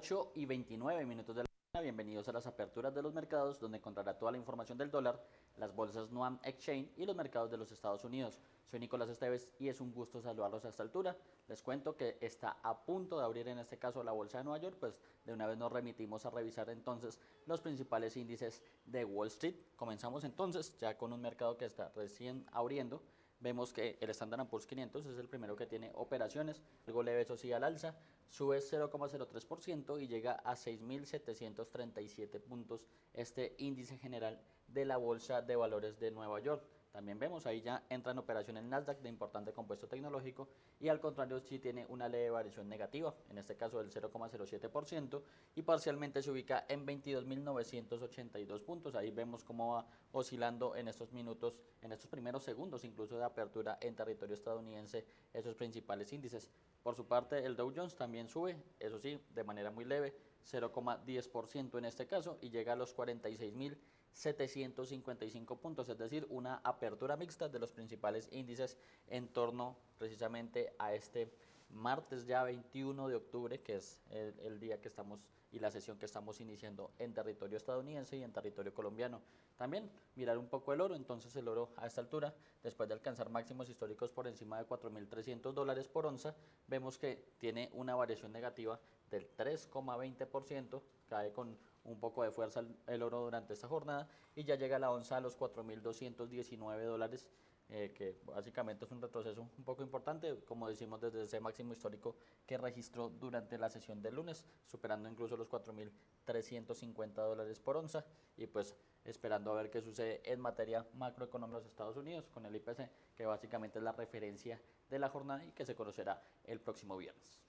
8:29 de la mañana. Bienvenidos a las aperturas de los mercados, donde encontrará toda la información del dólar, las bolsas Nuam Exchange y los mercados de los Estados Unidos. Soy Nicolás Esteves y es un gusto saludarlos a esta altura. Les cuento que está a punto de abrir en este caso la bolsa de Nueva York, pues de una vez nos remitimos a revisar entonces los principales índices de Wall Street. Comenzamos entonces ya con un mercado que está recién abriendo. Vemos que el Standard & Poor's 500 es el primero que tiene operaciones, algo leve eso sí al alza, sube 0,03% y llega a 6.737 puntos este índice general de la Bolsa de Valores de Nueva York. También vemos ahí ya entra en operación el Nasdaq de importante compuesto tecnológico y al contrario sí tiene una leve variación negativa, en este caso del 0,07% y parcialmente se ubica en 22.982 puntos. Ahí vemos cómo va oscilando en estos minutos, en estos primeros segundos incluso de apertura en territorio estadounidense esos principales índices. Por su parte el Dow Jones también sube, eso sí, de manera muy leve, 0,10% en este caso y llega a los 46.755 puntos, es decir, una apertura mixta de los principales índices en torno precisamente a este martes ya 21 de octubre, que es el día que estamos y la sesión que estamos iniciando en territorio estadounidense y en territorio colombiano. También mirar un poco el oro, entonces el oro a esta altura, después de alcanzar máximos históricos por encima de $4.300 por onza, vemos que tiene una variación negativa del 3,20%, cae con un poco de fuerza el oro durante esta jornada y ya llega la onza a los $4.219, que básicamente es un retroceso un poco importante, como decimos, desde ese máximo histórico que registró durante la sesión del lunes, superando incluso los $4.350 por onza y pues esperando a ver qué sucede en materia macroeconómica de los Estados Unidos con el IPC, que básicamente es la referencia de la jornada y que se conocerá el próximo viernes.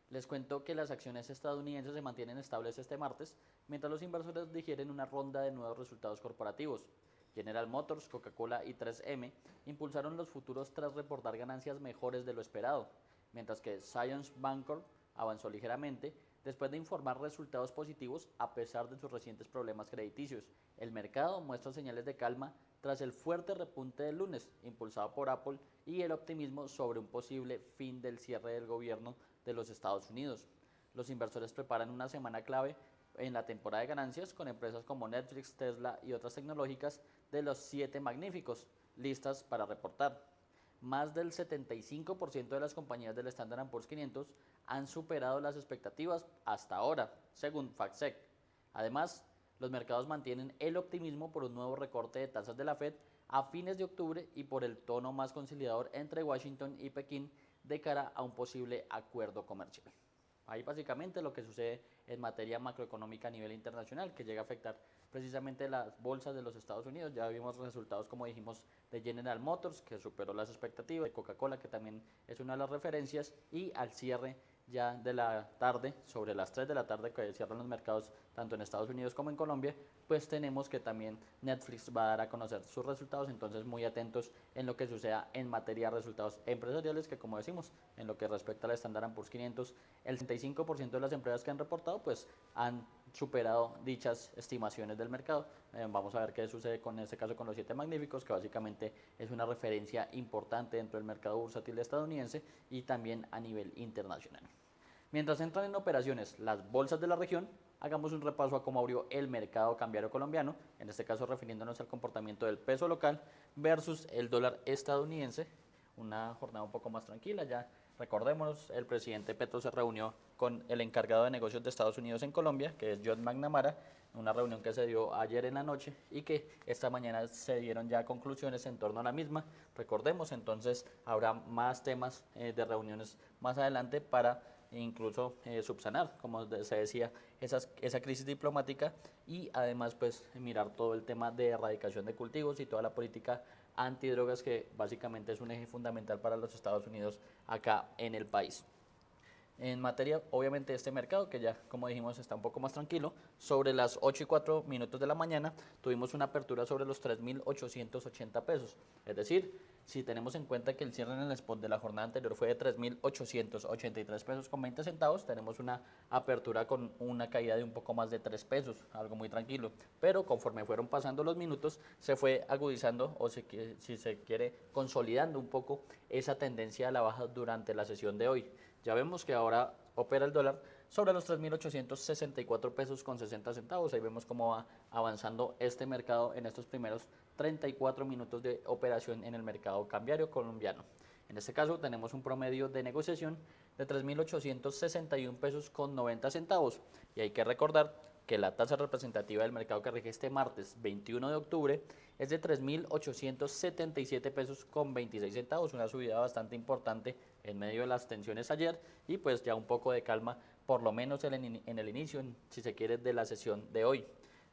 Les cuento que las acciones estadounidenses se mantienen estables este martes, mientras los inversores digieren una ronda de nuevos resultados corporativos. General Motors, Coca-Cola y 3M impulsaron los futuros tras reportar ganancias mejores de lo esperado, mientras que Zions Bancorp avanzó ligeramente después de informar resultados positivos a pesar de sus recientes problemas crediticios. El mercado muestra señales de calma tras el fuerte repunte del lunes, impulsado por Apple, y el optimismo sobre un posible fin del cierre del gobierno de los Estados Unidos. Los inversores preparan una semana clave en la temporada de ganancias con empresas como Netflix, Tesla y otras tecnológicas de los 7 magníficos, listas para reportar. Más del 75% de las compañías del Standard & Poor's 500 han superado las expectativas hasta ahora, según FactSet. Además, los mercados mantienen el optimismo por un nuevo recorte de tasas de la Fed a fines de octubre y por el tono más conciliador entre Washington y Pekín de cara a un posible acuerdo comercial. Ahí básicamente lo que sucede en materia macroeconómica a nivel internacional, que llega a afectar precisamente las bolsas de los Estados Unidos. Ya vimos resultados, como dijimos, de General Motors, que superó las expectativas, de Coca-Cola, que también es una de las referencias, y al cierre ya de la tarde, sobre las 3 de la tarde, que cierran los mercados tanto en Estados Unidos como en Colombia, pues tenemos que también Netflix va a dar a conocer sus resultados, entonces muy atentos en lo que suceda en materia de resultados empresariales, que como decimos, en lo que respecta al Standard & Poor's 500, el 65% de las empresas que han reportado pues han superado dichas estimaciones del mercado. Vamos a ver qué sucede con este caso con los 7 magníficos, que básicamente es una referencia importante dentro del mercado bursátil estadounidense y también a nivel internacional. Mientras entran en operaciones las bolsas de la región, hagamos un repaso a cómo abrió el mercado cambiario colombiano, en este caso refiriéndonos al comportamiento del peso local versus el dólar estadounidense. Una jornada un poco más tranquila, ya recordemos, el presidente Petro se reunió con el encargado de negocios de Estados Unidos en Colombia, que es John McNamara, una reunión que se dio ayer en la noche y que esta mañana se dieron ya conclusiones en torno a la misma. Recordemos, entonces habrá más temas de reuniones más adelante para incluso subsanar, como se decía, esa crisis diplomática y además pues mirar todo el tema de erradicación de cultivos y toda la política antidrogas, que básicamente es un eje fundamental para los Estados Unidos acá en el país. En materia, obviamente, de este mercado, que ya, como dijimos, está un poco más tranquilo, sobre las 8:04 de la mañana tuvimos una apertura sobre los 3.880 pesos. Es decir, si tenemos en cuenta que el cierre en el spot de la jornada anterior fue de 3.883 pesos con 20 centavos, tenemos una apertura con una caída de un poco más de 3 pesos, algo muy tranquilo. Pero conforme fueron pasando los minutos, se fue agudizando, o si se quiere, consolidando un poco esa tendencia a la baja durante la sesión de hoy. Ya vemos que ahora opera el dólar sobre los 3.864 pesos con 60 centavos. Ahí vemos cómo va avanzando este mercado en estos primeros 34 minutos de operación en el mercado cambiario colombiano. En este caso tenemos un promedio de negociación de 3.861 pesos con 90 centavos y hay que recordar que la tasa representativa del mercado que rige este martes 21 de octubre es de 3.877 pesos con 26 centavos, una subida bastante importante en medio de las tensiones ayer y pues ya un poco de calma, por lo menos en el inicio, si se quiere, de la sesión de hoy.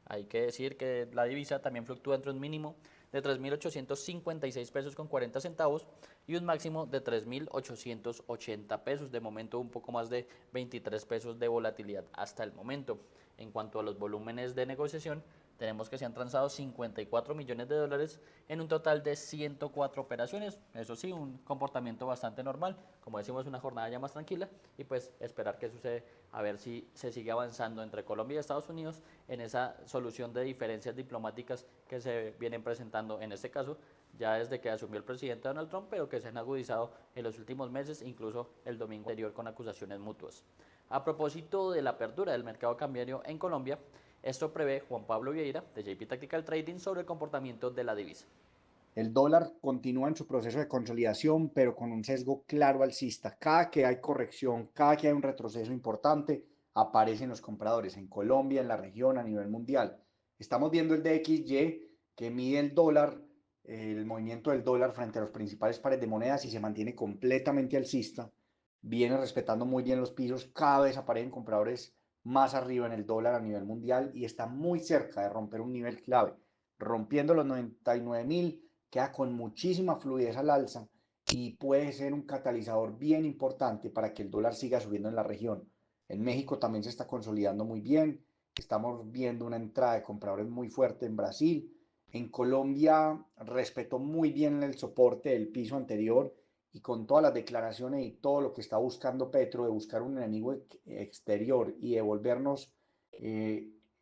Hay que decir que la divisa también fluctúa entre un mínimo de 3.856 pesos con 40 centavos y un máximo de 3.880 pesos. De momento un poco más de 23 pesos de volatilidad hasta el momento. En cuanto a los volúmenes de negociación, tenemos que se han transado 54 millones de dólares en un total de 104 operaciones. Eso sí, un comportamiento bastante normal. Como decimos, una jornada ya más tranquila y pues esperar qué sucede, a ver si se sigue avanzando entre Colombia y Estados Unidos en esa solución de diferencias diplomáticas que se vienen presentando en este caso ya desde que asumió el presidente Donald Trump, pero que se han agudizado en los últimos meses, incluso el domingo anterior con acusaciones mutuas. A propósito de la apertura del mercado cambiario en Colombia, esto prevé Juan Pablo Vieira de JP Tactical Trading sobre el comportamiento de la divisa. El dólar continúa en su proceso de consolidación, pero con un sesgo claro alcista. Cada que hay corrección, cada que hay un retroceso importante, aparecen los compradores en Colombia, en la región, a nivel mundial. Estamos viendo el DXY que mide el dólar, el movimiento del dólar frente a los principales pares de monedas y se mantiene completamente alcista. Viene respetando muy bien los pisos, cada vez aparecen compradores más arriba en el dólar a nivel mundial y está muy cerca de romper un nivel clave, rompiendo los 99.000, queda con muchísima fluidez al alza y puede ser un catalizador bien importante para que el dólar siga subiendo en la región. En México también se está consolidando muy bien, estamos viendo una entrada de compradores muy fuerte en Brasil. En Colombia respetó muy bien el soporte del piso anterior y con todas las declaraciones y todo lo que está buscando Petro de buscar un enemigo exterior y de volvernos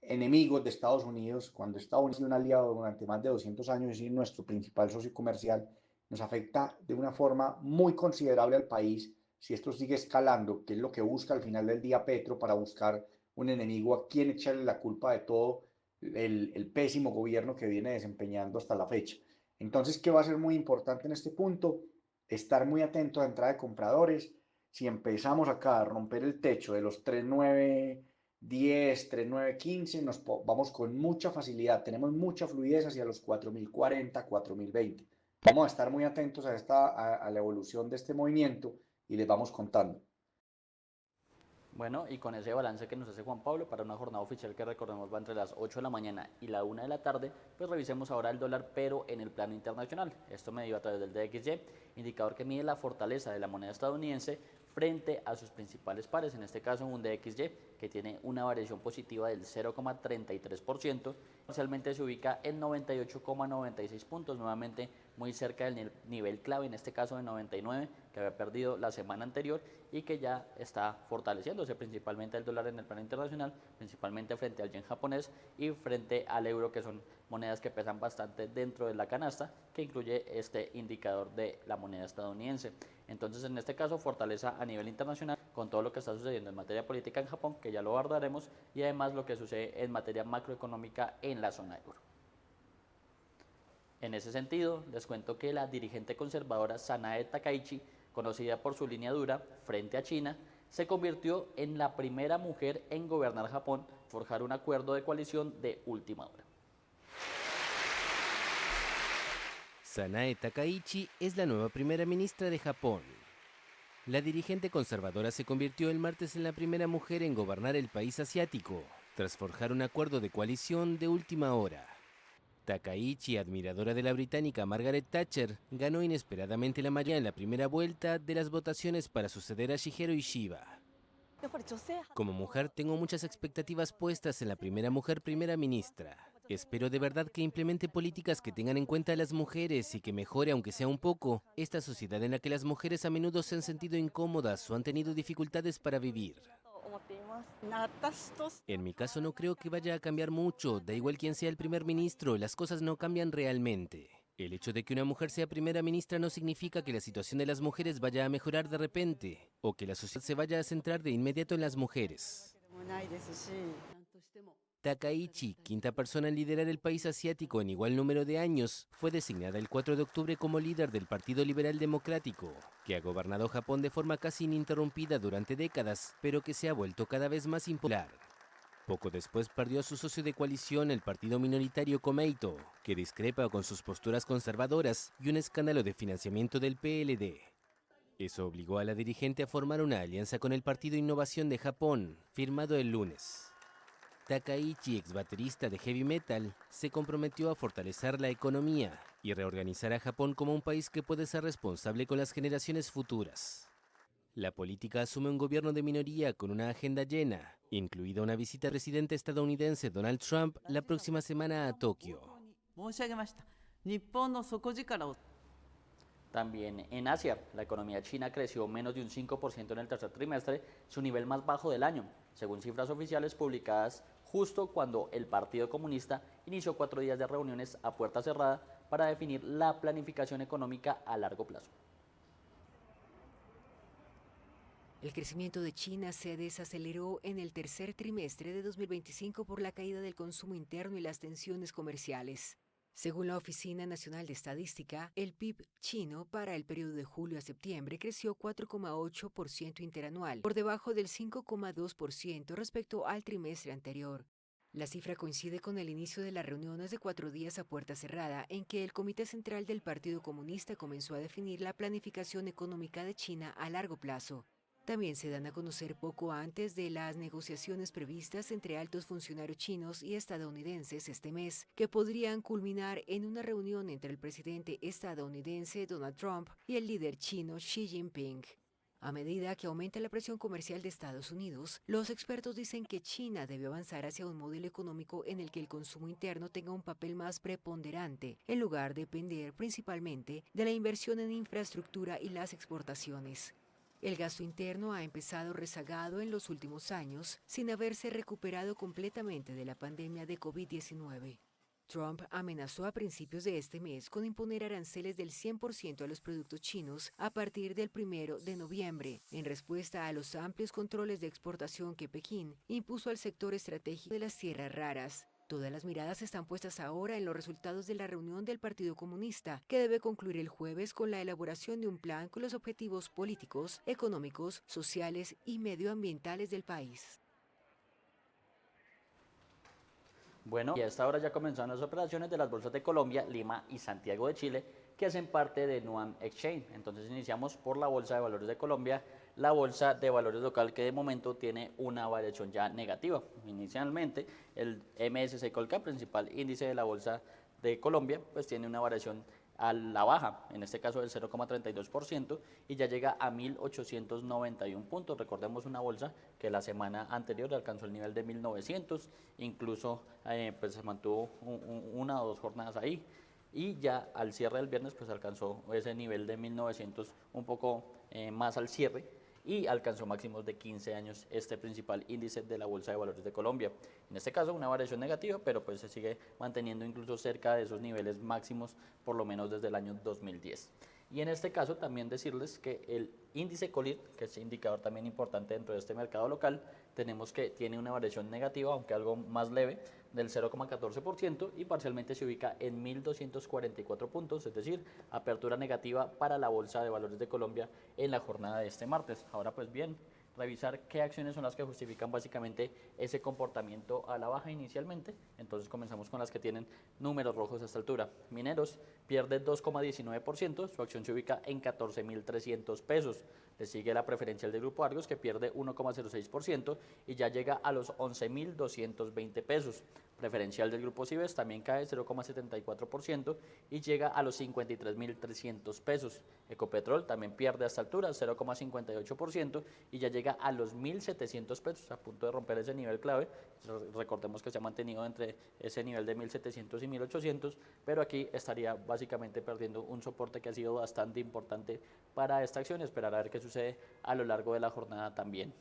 enemigos de Estados Unidos, cuando Estados Unidos es un aliado durante más de 200 años y nuestro principal socio comercial, nos afecta de una forma muy considerable al país si esto sigue escalando, que es lo que busca al final del día Petro para buscar un enemigo a quien echarle la culpa de todo el pésimo gobierno que viene desempeñando hasta la fecha. Entonces, ¿qué va a ser muy importante en este punto? Estar muy atento a la entrada de compradores. Si empezamos acá a romper el techo de los 3.910, 3.915, nos vamos con mucha facilidad, tenemos mucha fluidez hacia los 4.040, 4.020. Vamos a estar muy atentos a la evolución de este movimiento y les vamos contando. Bueno, y con ese balance que nos hace Juan Pablo para una jornada oficial que recordemos va entre las 8 de la mañana y la 1 de la tarde, pues revisemos ahora el dólar, pero en el plano internacional. Esto medido a través del DXY, indicador que mide la fortaleza de la moneda estadounidense frente a sus principales pares, en este caso un DXY que tiene una variación positiva del 0,33%, inicialmente se ubica en 98,96 puntos, nuevamente muy cerca del nivel clave, en este caso de 99, que había perdido la semana anterior y que ya está fortaleciéndose principalmente el dólar en el plano internacional, principalmente frente al yen japonés y frente al euro, que son monedas que pesan bastante dentro de la canasta que incluye este indicador de la moneda estadounidense. Entonces, en este caso, fortaleza a nivel internacional con todo lo que está sucediendo en materia política en Japón, que ya lo abordaremos, y además lo que sucede en materia macroeconómica en la zona euro. En ese sentido, les cuento que la dirigente conservadora Sanae Takaichi, conocida por su línea dura frente a China, se convirtió en la primera mujer en gobernar Japón, forjar un acuerdo de coalición de última hora. Sanae Takaichi es la nueva primera ministra de Japón. La dirigente conservadora se convirtió el martes en la primera mujer en gobernar el país asiático, tras forjar un acuerdo de coalición de última hora. Takaichi, admiradora de la británica Margaret Thatcher, ganó inesperadamente la mayoría en la primera vuelta de las votaciones para suceder a Shigeru Ishiba. Como mujer, tengo muchas expectativas puestas en la primera mujer primera ministra. Espero de verdad que implemente políticas que tengan en cuenta a las mujeres y que mejore, aunque sea un poco, esta sociedad en la que las mujeres a menudo se han sentido incómodas o han tenido dificultades para vivir. En mi caso no creo que vaya a cambiar mucho, da igual quién sea el primer ministro, las cosas no cambian realmente. El hecho de que una mujer sea primera ministra no significa que la situación de las mujeres vaya a mejorar de repente. o que la sociedad se vaya a centrar de inmediato en las mujeres. Takaichi, quinta persona en liderar el país asiático en igual número de años, fue designada el 4 de octubre como líder del Partido Liberal Democrático, que ha gobernado Japón de forma casi ininterrumpida durante décadas, pero que se ha vuelto cada vez más impopular. Poco después perdió a su socio de coalición, el partido minoritario Komeito, que discrepa con sus posturas conservadoras, y un escándalo de financiamiento del PLD. Eso obligó a la dirigente a formar una alianza con el Partido Innovación de Japón, firmado el lunes. Takaichi, ex baterista de heavy metal, se comprometió a fortalecer la economía y reorganizar a Japón como un país que puede ser responsable con las generaciones futuras. La política asume un gobierno de minoría con una agenda llena, incluida una visita al presidente estadounidense Donald Trump la próxima semana a Tokio. También en Asia, la economía china creció menos de un 5% en el tercer trimestre, su nivel más bajo del año, según cifras oficiales publicadas justo cuando el Partido Comunista inició 4 días de reuniones a puerta cerrada para definir la planificación económica a largo plazo. El crecimiento de China se desaceleró en el tercer trimestre de 2025 por la caída del consumo interno y las tensiones comerciales. Según la Oficina Nacional de Estadística, el PIB chino para el periodo de julio a septiembre creció 4,8% interanual, por debajo del 5,2% respecto al trimestre anterior. La cifra coincide con el inicio de las reuniones de 4 días a puerta cerrada, en que el Comité Central del Partido Comunista comenzó a definir la planificación económica de China a largo plazo. También se dan a conocer poco antes de las negociaciones previstas entre altos funcionarios chinos y estadounidenses este mes, que podrían culminar en una reunión entre el presidente estadounidense Donald Trump y el líder chino Xi Jinping. A medida que aumenta la presión comercial de Estados Unidos, los expertos dicen que China debe avanzar hacia un modelo económico en el que el consumo interno tenga un papel más preponderante, en lugar de depender principalmente de la inversión en infraestructura y las exportaciones. El gasto interno ha empezado rezagado en los últimos años, sin haberse recuperado completamente de la pandemia de COVID-19. Trump amenazó a principios de este mes con imponer aranceles del 100% a los productos chinos a partir del 1 de noviembre, en respuesta a los amplios controles de exportación que Pekín impuso al sector estratégico de las tierras raras. Todas las miradas están puestas ahora en los resultados de la reunión del Partido Comunista, que debe concluir el jueves con la elaboración de un plan con los objetivos políticos, económicos, sociales y medioambientales del país. Bueno, y a esta hora ya comenzaron las operaciones de las bolsas de Colombia, Lima y Santiago de Chile, que hacen parte de Nuam Exchange. Entonces iniciamos por la Bolsa de Valores de Colombia, la Bolsa de Valores local, que de momento tiene una variación ya negativa. Inicialmente, el MSCI Colcap, principal índice de la Bolsa de Colombia, pues tiene una variación a la baja, en este caso del 0,32%, y ya llega a 1.891 puntos. Recordemos una bolsa que la semana anterior alcanzó el nivel de 1.900, incluso pues se mantuvo una o dos jornadas ahí, y ya al cierre del viernes pues alcanzó ese nivel de 1.900 un poco más al cierre, y alcanzó máximos de 15 años este principal índice de la Bolsa de Valores de Colombia. En este caso una variación negativa, pero pues se sigue manteniendo incluso cerca de esos niveles máximos por lo menos desde el año 2010. Y en este caso también decirles que el índice Collir, que es indicador también importante dentro de este mercado local, tenemos que tiene una variación negativa, aunque algo más leve, del 0,14%, y parcialmente se ubica en 1.244 puntos, es decir, apertura negativa para la Bolsa de Valores de Colombia en la jornada de este martes. Ahora pues bien, revisar qué acciones son las que justifican básicamente ese comportamiento a la baja inicialmente. Entonces comenzamos con las que tienen números rojos a esta altura. Mineros pierde 2,19%, su acción se ubica en 14.300 pesos. Le sigue la preferencial del Grupo Argos, que pierde 1,06% y ya llega a los 11.220 pesos. Preferencial del Grupo Cibes también cae 0,74% y llega a los 53.300 pesos. Ecopetrol también pierde a esta altura 0,58% y ya llega a los 1.700 pesos, a punto de romper ese nivel clave. Recordemos que se ha mantenido entre ese nivel de 1.700 y 1.800, pero aquí estaría básicamente perdiendo un soporte que ha sido bastante importante para esta acción. Esperar a ver qué sucede a lo largo de la jornada también.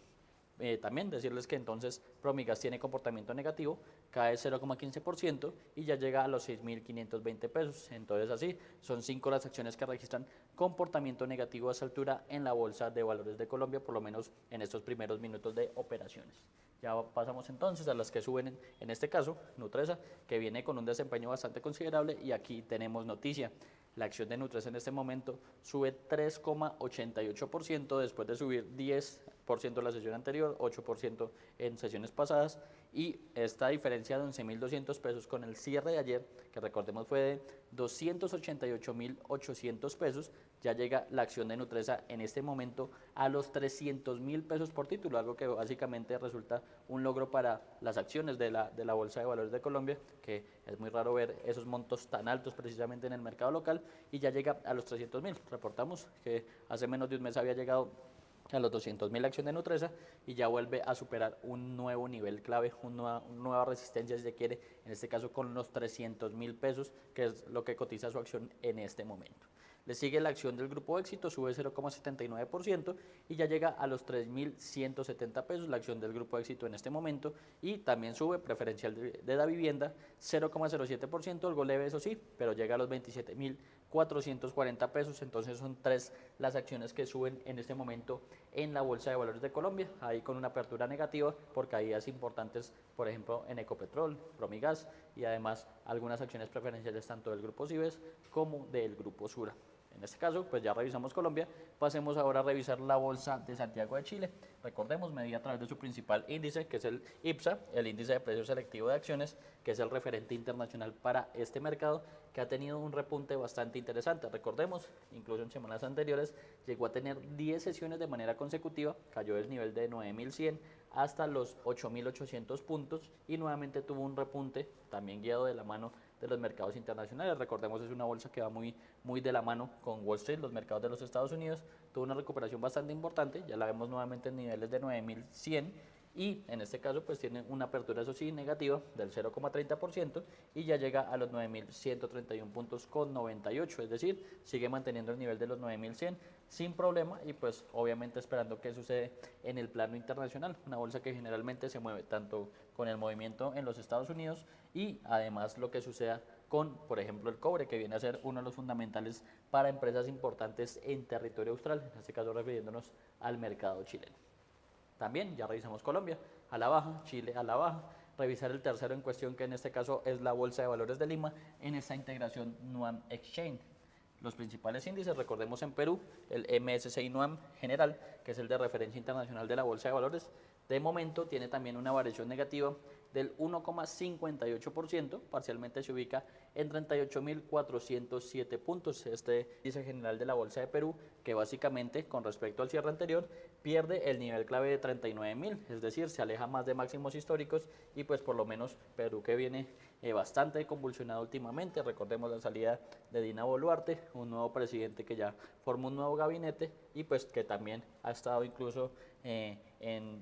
También decirles que entonces Promigas tiene comportamiento negativo, cae 0,15% y ya llega a los 6.520 pesos. Entonces así son 5 las acciones que registran comportamiento negativo a esta altura en la Bolsa de Valores de Colombia, por lo menos en estos primeros minutos de operaciones. Ya pasamos entonces a las que suben, en este caso, Nutresa, que viene con un desempeño bastante considerable y aquí tenemos noticia. La acción de Nutresa en este momento sube 3,88% después de subir 10% la sesión anterior, 8% en sesiones pasadas y esta diferencia de 11.200 pesos con el cierre de ayer, que recordemos fue de 288.800 pesos, ya llega la acción de Nutresa en este momento a los 300.000 pesos por título, algo que básicamente resulta un logro para las acciones de la Bolsa de Valores de Colombia, que es muy raro ver esos montos tan altos precisamente en el mercado local, y ya llega a los 300.000. Reportamos que hace menos de un mes había llegado a los 200.000 acción de Nutresa y ya vuelve a superar un nuevo nivel clave, una nueva resistencia si se quiere, en este caso con los 300.000 pesos, que es lo que cotiza su acción en este momento. Le sigue la acción del Grupo Éxito, sube 0,79% y ya llega a los 3.170 pesos la acción del Grupo Éxito en este momento, y también sube preferencial de la vivienda 0,07%, algo leve eso sí, pero llega a los 27.440 pesos. Entonces son 3 las acciones que suben en este momento en la Bolsa de Valores de Colombia, ahí con una apertura negativa por caídas importantes, por ejemplo en Ecopetrol, Promigas y además algunas acciones preferenciales tanto del Grupo Cibes como del Grupo Sura. En este caso, pues ya revisamos Colombia, pasemos ahora a revisar la Bolsa de Santiago de Chile. Recordemos, medida a través de su principal índice, que es el IPSA, el índice de precios selectivo de acciones, que es el referente internacional para este mercado, que ha tenido un repunte bastante interesante. Recordemos, incluso en semanas anteriores, llegó a tener 10 sesiones de manera consecutiva, cayó del nivel de 9.100 hasta los 8.800 puntos y nuevamente tuvo un repunte, también guiado de la mano de los mercados internacionales. Recordemos, es una bolsa que va muy de la mano con Wall Street, los mercados de los Estados Unidos. Tuvo una recuperación bastante importante, ya la vemos nuevamente en niveles de 9.100 y en este caso pues tiene una apertura, eso sí, negativa del 0,30% y ya llega a los 9.131 puntos con 98, es decir, sigue manteniendo el nivel de los 9.100 sin problema y pues obviamente esperando qué sucede en el plano internacional, una bolsa que generalmente se mueve tanto con el movimiento en los Estados Unidos y además lo que suceda con, por ejemplo, el cobre, que viene a ser uno de los fundamentales para empresas importantes en territorio austral, en este caso refiriéndonos al mercado chileno. También ya revisamos Colombia a la baja, Chile a la baja, revisar el tercero en cuestión, que en este caso es la Bolsa de Valores de Lima, en esta integración NUAM Exchange. Los principales índices, recordemos en Perú, el MSCI NUAM general, que es el de referencia internacional de la Bolsa de Valores, de momento tiene también una variación negativa del 1,58%, parcialmente se ubica en 38.407 puntos. Este índice general de la Bolsa de Perú, que básicamente con respecto al cierre anterior pierde el nivel clave de 39.000, es decir, se aleja más de máximos históricos y pues por lo menos Perú, que viene bastante convulsionado últimamente. Recordemos la salida de Dina Boluarte, un nuevo presidente que ya formó un nuevo gabinete y pues que también ha estado incluso en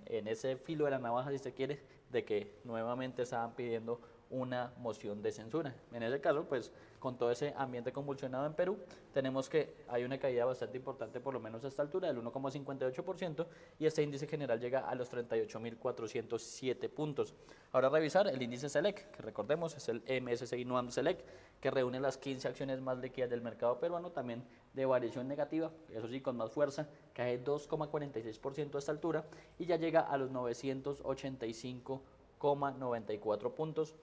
ese filo de la navaja, si se quiere, de que nuevamente estaban pidiendo una moción de censura. En ese caso, pues con todo ese ambiente convulsionado en Perú, tenemos que hay una caída bastante importante, por lo menos a esta altura, del 1,58%, y este índice general llega a los 38.407 puntos. Ahora revisar el índice Select, que recordemos es el MSCI NUAM Select, que reúne las 15 acciones más líquidas del mercado peruano, también de variación negativa, eso sí, con más fuerza, cae 2,46% a esta altura y ya llega a los 985,94 puntos.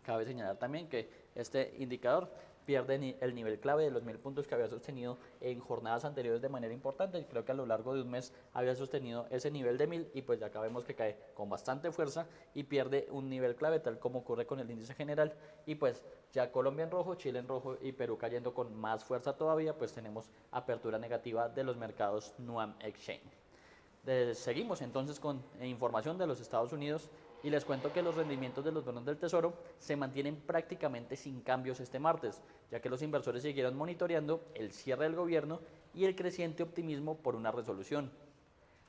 Cabe señalar también que este indicador pierde el nivel clave de los 1.000 puntos que había sostenido en jornadas anteriores de manera importante, y creo que a lo largo de un mes había sostenido ese nivel de 1.000 y pues ya acá vemos que cae con bastante fuerza y pierde un nivel clave, tal como ocurre con el índice general, y pues ya Colombia en rojo, Chile en rojo y Perú cayendo con más fuerza todavía, pues tenemos apertura negativa de los mercados NUAM Exchange. Seguimos entonces con información de los Estados Unidos y les cuento que los rendimientos de los bonos del Tesoro se mantienen prácticamente sin cambios este martes, ya que los inversores siguieron monitoreando el cierre del gobierno y el creciente optimismo por una resolución.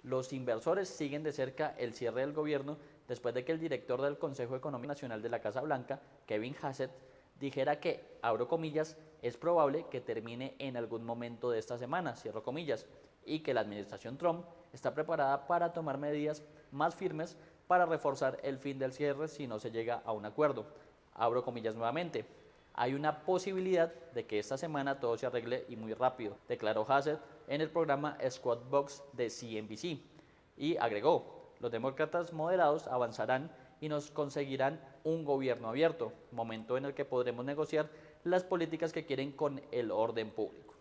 Los inversores siguen de cerca el cierre del gobierno después de que el director del Consejo Económico Nacional de la Casa Blanca, Kevin Hassett, dijera que, abro comillas, es probable que termine en algún momento de esta semana, cierro comillas, y que la administración Trump está preparada para tomar medidas más firmes para reforzar el fin del cierre si no se llega a un acuerdo. Abro comillas nuevamente. Hay una posibilidad de que esta semana todo se arregle y muy rápido, declaró Hassett en el programa Squawk Box de CNBC. Y agregó, los demócratas moderados avanzarán y nos conseguirán un gobierno abierto, momento en el que podremos negociar las políticas que quieren con el orden público.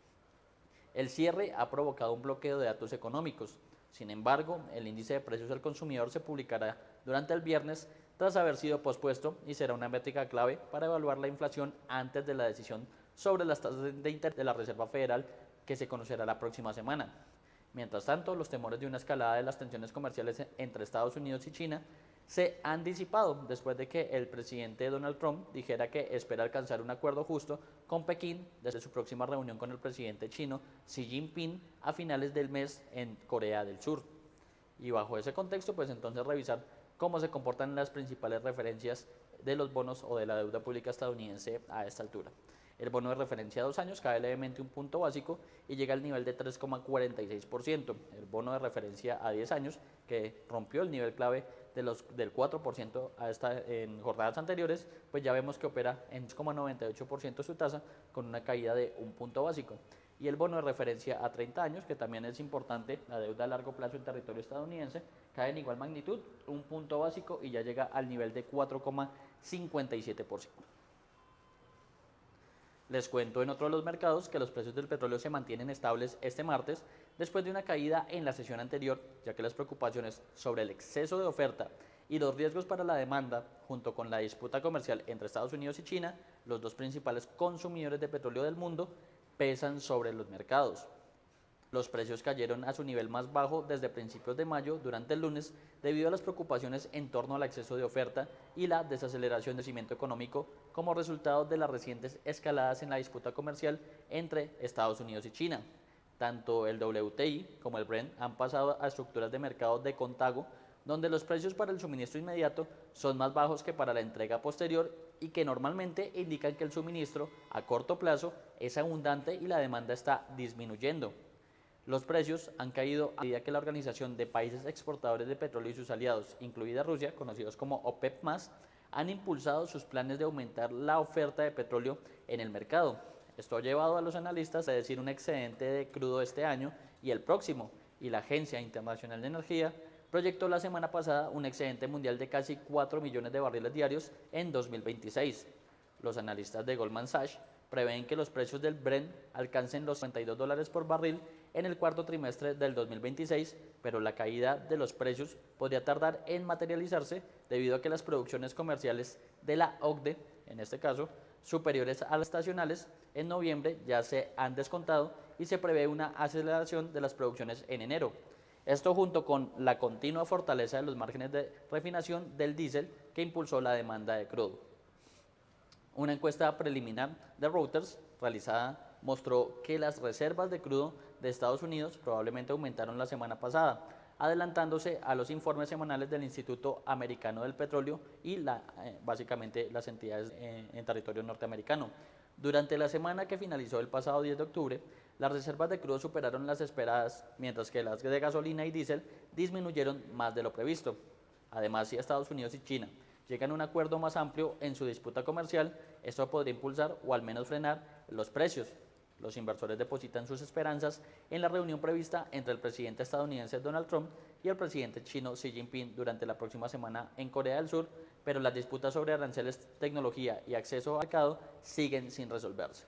El cierre ha provocado un bloqueo de datos económicos. Sin embargo, el índice de precios al consumidor se publicará durante el viernes tras haber sido pospuesto y será una métrica clave para evaluar la inflación antes de la decisión sobre las tasas de interés de la Reserva Federal que se conocerá la próxima semana. Mientras tanto, los temores de una escalada de las tensiones comerciales entre Estados Unidos y China se han disipado después de que el presidente Donald Trump dijera que espera alcanzar un acuerdo justo con Pekín desde su próxima reunión con el presidente chino Xi Jinping a finales del mes en Corea del Sur. Y bajo ese contexto, pues entonces revisar cómo se comportan las principales referencias de los bonos o de la deuda pública estadounidense a esta altura. El bono de referencia a 2 años cae levemente un punto básico y llega al nivel de 3,46%. El bono de referencia a 10 años, que rompió el nivel clave del 4% en jornadas anteriores, pues ya vemos que opera en 2,98% su tasa, con una caída de un punto básico. Y el bono de referencia a 30 años, que también es importante, la deuda a largo plazo en territorio estadounidense, cae en igual magnitud, un punto básico, y ya llega al nivel de 4,57%. Les cuento en otro de los mercados que los precios del petróleo se mantienen estables este martes después de una caída en la sesión anterior, ya que las preocupaciones sobre el exceso de oferta y los riesgos para la demanda, junto con la disputa comercial entre Estados Unidos y China, los dos principales consumidores de petróleo del mundo, pesan sobre los mercados. Los precios cayeron a su nivel más bajo desde principios de mayo durante el lunes debido a las preocupaciones en torno al exceso de oferta y la desaceleración del crecimiento económico como resultado de las recientes escaladas en la disputa comercial entre Estados Unidos y China. Tanto el WTI como el Brent han pasado a estructuras de mercado de contago, donde los precios para el suministro inmediato son más bajos que para la entrega posterior y que normalmente indican que el suministro a corto plazo es abundante y la demanda está disminuyendo. Los precios han caído a medida que la Organización de Países Exportadores de Petróleo y sus aliados, incluida Rusia, conocidos como OPEP+, han impulsado sus planes de aumentar la oferta de petróleo en el mercado. Esto ha llevado a los analistas a decir un excedente de crudo este año y el próximo, y la Agencia Internacional de Energía proyectó la semana pasada un excedente mundial de casi 4 millones de barriles diarios en 2026. Los analistas de Goldman Sachs prevén que los precios del Brent alcancen los $52 por barril en el cuarto trimestre del 2026, pero la caída de los precios podría tardar en materializarse debido a que las producciones comerciales de la OCDE, en este caso, superiores a las estacionales, en noviembre ya se han descontado y se prevé una aceleración de las producciones en enero. Esto junto con la continua fortaleza de los márgenes de refinación del diésel que impulsó la demanda de crudo. Una encuesta preliminar de Reuters realizada mostró que las reservas de crudo de Estados Unidos probablemente aumentaron la semana pasada, adelantándose a los informes semanales del Instituto Americano del Petróleo y básicamente las entidades en territorio norteamericano. Durante la semana que finalizó el pasado 10 de octubre, las reservas de crudo superaron las esperadas, mientras que las de gasolina y diésel disminuyeron más de lo previsto. Además, si Estados Unidos y China llegan a un acuerdo más amplio en su disputa comercial, esto podría impulsar o al menos frenar los precios. Los inversores depositan sus esperanzas en la reunión prevista entre el presidente estadounidense Donald Trump y el presidente chino Xi Jinping durante la próxima semana en Corea del Sur, pero las disputas sobre aranceles, tecnología y acceso al mercado siguen sin resolverse.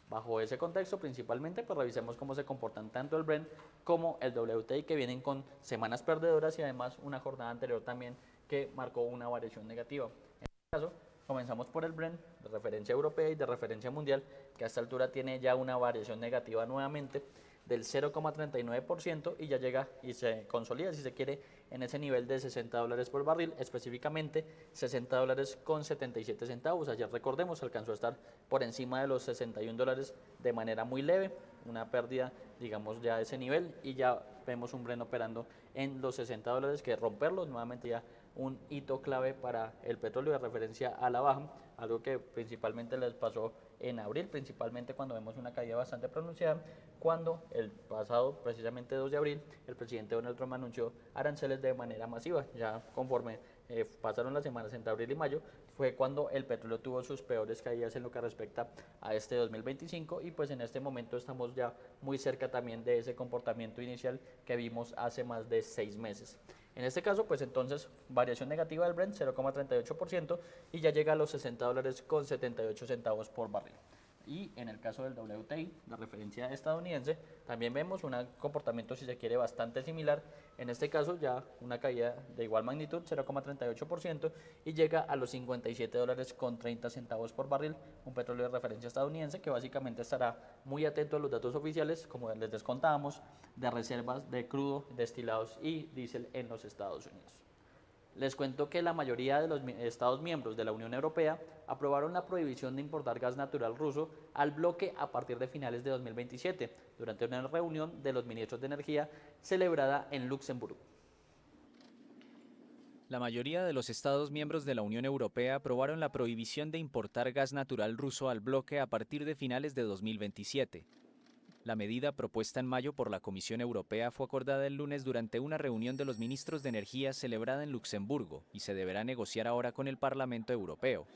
Bajo ese contexto, principalmente, pues revisemos cómo se comportan tanto el Brent como el WTI, que vienen con semanas perdedoras y además una jornada anterior también que marcó una variación negativa. En este caso, comenzamos por el Brent, de referencia europea y de referencia mundial, que a esta altura tiene ya una variación negativa nuevamente del 0,39% y ya llega y se consolida, si se quiere, en ese nivel de $60 por barril, específicamente $60,77. Ayer, recordemos, alcanzó a estar por encima de los $61 de manera muy leve, una pérdida digamos, ya ese nivel y ya vemos un Brent operando en los $60, que romperlo nuevamente ya un hito clave para el petróleo de referencia a la baja, algo que principalmente les pasó en abril, principalmente cuando vemos una caída bastante pronunciada, cuando el pasado, precisamente 2 de abril, el presidente Donald Trump anunció aranceles de manera masiva. Ya conforme pasaron las semanas entre abril y mayo, fue cuando el petróleo tuvo sus peores caídas en lo que respecta a este 2025 y pues en este momento estamos ya muy cerca también de ese comportamiento inicial que vimos hace más de 6 meses. En este caso, pues entonces, variación negativa del Brent, 0,38%, y ya llega a los $60,78 por barril. Y en el caso del WTI, la referencia estadounidense, también vemos un comportamiento, si se quiere, bastante similar. En este caso, ya una caída de igual magnitud, 0,38%, y llega a los $57,30 por barril, un petróleo de referencia estadounidense que básicamente estará muy atento a los datos oficiales, como les descontábamos, de reservas de crudo, destilados y diésel en los Estados Unidos. Les cuento que la mayoría de los Estados miembros de la Unión Europea aprobaron la prohibición de importar gas natural ruso al bloque a partir de finales de 2027, durante una reunión de los ministros de Energía celebrada en Luxemburgo. La mayoría de los Estados miembros de la Unión Europea aprobaron la prohibición de importar gas natural ruso al bloque a partir de finales de 2027. La medida propuesta en mayo por la Comisión Europea fue acordada el lunes durante una reunión de los ministros de Energía celebrada en Luxemburgo y se deberá negociar ahora con el Parlamento Europeo.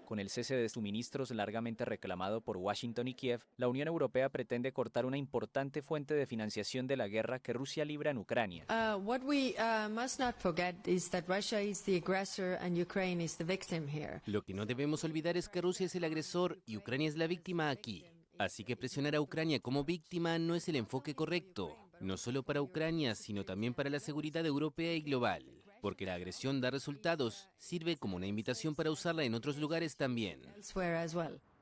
Con el cese de suministros largamente reclamado por Washington y Kiev, la Unión Europea pretende cortar una importante fuente de financiación de la guerra que Rusia libra en Ucrania. What we must not forget is that Russia is the aggressor and Ukraine is the victim here. Lo que no debemos olvidar es que Rusia es el agresor y Ucrania es la víctima aquí. Así que presionar a Ucrania como víctima no es el enfoque correcto, no solo para Ucrania, sino también para la seguridad europea y global. Porque la agresión da resultados, sirve como una invitación para usarla en otros lugares también.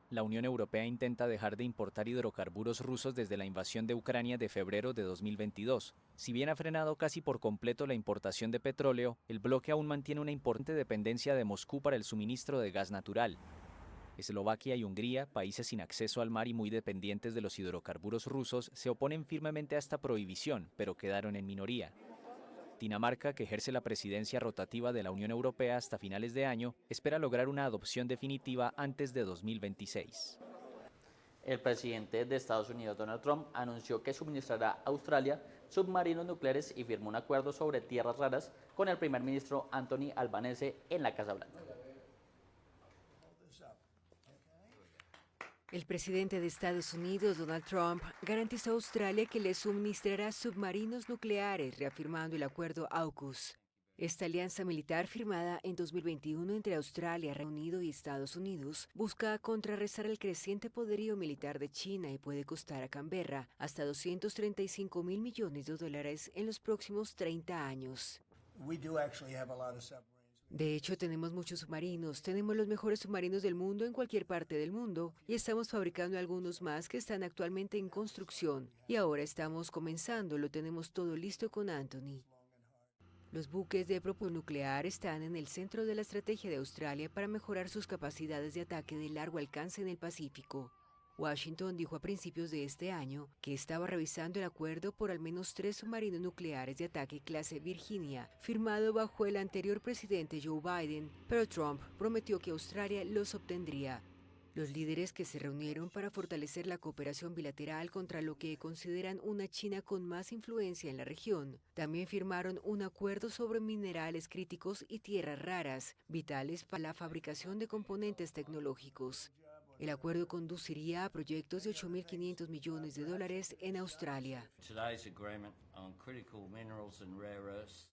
La Unión Europea intenta dejar de importar hidrocarburos rusos desde la invasión de Ucrania de febrero de 2022. Si bien ha frenado casi por completo la importación de petróleo, el bloque aún mantiene una importante dependencia de Moscú para el suministro de gas natural. Eslovaquia y Hungría, países sin acceso al mar y muy dependientes de los hidrocarburos rusos, se oponen firmemente a esta prohibición, pero quedaron en minoría. Dinamarca, que ejerce la presidencia rotativa de la Unión Europea hasta finales de año, espera lograr una adopción definitiva antes de 2026. El presidente de Estados Unidos, Donald Trump, anunció que suministrará a Australia submarinos nucleares y firmó un acuerdo sobre tierras raras con el primer ministro Anthony Albanese en la Casa Blanca. El presidente de Estados Unidos, Donald Trump, garantizó a Australia que le suministrará submarinos nucleares, reafirmando el acuerdo AUKUS. Esta alianza militar firmada en 2021 entre Australia, Reino Unido y Estados Unidos busca contrarrestar el creciente poderío militar de China y puede costar a Canberra hasta $235 mil millones en los próximos 30 años. De hecho, tenemos muchos submarinos, tenemos los mejores submarinos del mundo en cualquier parte del mundo y estamos fabricando algunos más que están actualmente en construcción y ahora estamos comenzando, lo tenemos todo listo con Anthony. Los buques de propulsión nuclear están en el centro de la estrategia de Australia para mejorar sus capacidades de ataque de largo alcance en el Pacífico. Washington dijo a principios de este año que estaba revisando el acuerdo por al menos 3 submarinos nucleares de ataque clase Virginia, firmado bajo el anterior presidente Joe Biden, pero Trump prometió que Australia los obtendría. Los líderes que se reunieron para fortalecer la cooperación bilateral contra lo que consideran una China con más influencia en la región, también firmaron un acuerdo sobre minerales críticos y tierras raras, vitales para la fabricación de componentes tecnológicos. El acuerdo conduciría a proyectos de $8.500 millones en Australia.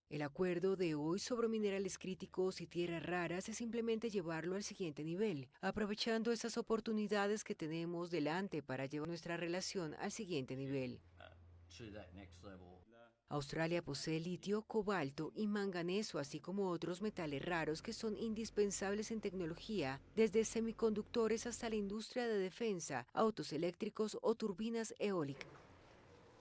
El acuerdo de hoy sobre minerales críticos y tierras raras es simplemente llevarlo al siguiente nivel, aprovechando esas oportunidades que tenemos delante para llevar nuestra relación al siguiente nivel. Australia posee litio, cobalto y manganeso, así como otros metales raros que son indispensables en tecnología, desde semiconductores hasta la industria de defensa, autos eléctricos o turbinas eólicas.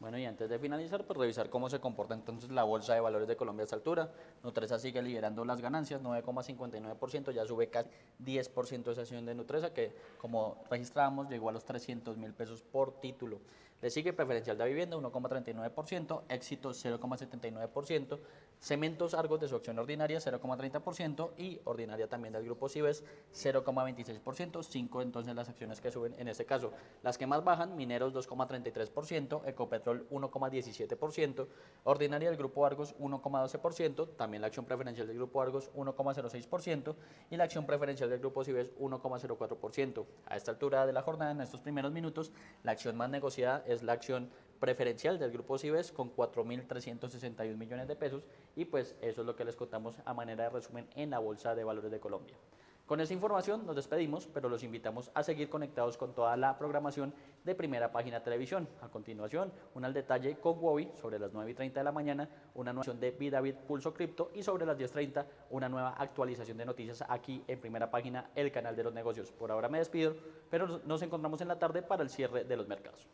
Bueno, y antes de finalizar, pues revisar cómo se comporta entonces la Bolsa de Valores de Colombia a esta altura. Nutresa sigue liderando las ganancias, 9,59%, ya sube casi 10% esa acción de Nutresa, que como registrábamos llegó a los 300.000 pesos por título. Le sigue Preferencial de Vivienda 1,39%, Éxito 0,79%, Cementos Argos de su acción ordinaria 0,30% y ordinaria también del Grupo Cibes 0,26%, 5 entonces las acciones que suben en este caso. Las que más bajan, Mineros 2,33%, Ecopetrol 1,17%, ordinaria del Grupo Argos 1,12%, también la acción preferencial del Grupo Argos 1,06% y la acción preferencial del Grupo Cibes 1,04%. A esta altura de la jornada, en estos primeros minutos, la acción más negociada es la acción preferencial del Grupo Cibes con 4.361 millones de pesos y pues eso es lo que les contamos a manera de resumen en la Bolsa de Valores de Colombia. Con esta información nos despedimos, pero los invitamos a seguir conectados con toda la programación de Primera Página Televisión. A continuación, un al detalle con Wobi sobre las 9:30 de la mañana, una nueva edición de Bidavit Pulso Cripto y sobre las 10:30 una nueva actualización de noticias aquí en Primera Página, el canal de los negocios. Por ahora me despido, pero nos encontramos en la tarde para el cierre de los mercados.